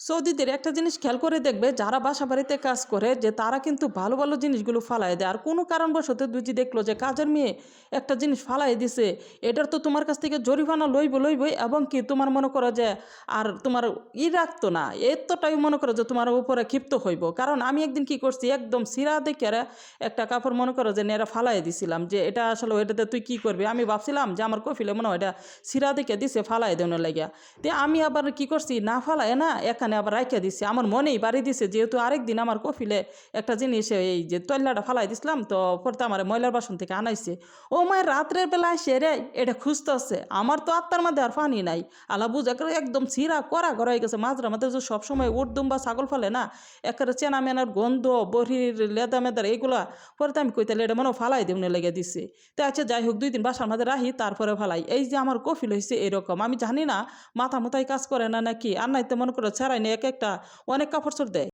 সৌদিদের একটা জিনিস খেয়াল করে দেখবে, যারা বাসা বাড়িতে কাজ করে যে তারা কিন্তু ভালো ভালো জিনিসগুলো ফালাই দেয়। আর কোনো কারণবশত দুজি দেখলো যে কাজের মেয়ে একটা জিনিস ফালাই দিছে, এটার তো তোমার কাছ থেকে জরিমানা লইবই, এবং কি তোমার মনে করো যে আর তোমার রাখতো না, এতটাই মনে করো যে তোমার উপরে ক্ষিপ্ত হইব। কারণ আমি একদিন কি করছি, একদম সিরা দেখে একটা কাপড় মনে করো যে নেড়া ফালাই দিছিলাম, যে এটা আসলে ওইটাতে তুই কি করবি। আমি ভাবছিলাম যে আমার কফিলে মনে হয় এটা সিরা দেখে দিছে ফালাই দেওয়ার লাগিয়া। তে আমি আবার কি করছি, না ফালায় না এখানে আবার রাইখা দিছি, আমার মনেই বাড়ি দিছে, যেহেতু আরেকদিন আমার কফিলে একটা জিনিস এই যে তৈলাটা ফালাই দিছিলাম, তো পরে আমার ময়লার বাসন থেকে আনাইছে। ও মায়ের রাত্রের বেলা এসে রে এটা খুঁজতেছে, আমার তো আত্মার মধ্যে আর পানি নাই। আলা বুঝা করে একদম ছিঁড়া করা ঘর হয়ে গেছে। মাঝরা মধ্যে যে সবসময় উঠদুম বা ছাগল ফেলে না, একেবারে চেনা মেনার গন্ধ, বড়ির লেদা মেদার এইগুলা। পরে তো আমি কইতালে এটা মনে হয় ফালাই দেবনে লেগে দিছে। তো আচ্ছা যাই হোক, 2 দিন বাসার মধ্যে রাহি, তারপরে ফালাই। এই যে আমার কফিল হয়েছে এরকম, আমি জানি না মাথা মুথায় কাজ করে না নাকি, আর নাইতে মনে করো ছাড়াই না এক একটা অনেক কাপড় চোপড় দেয়।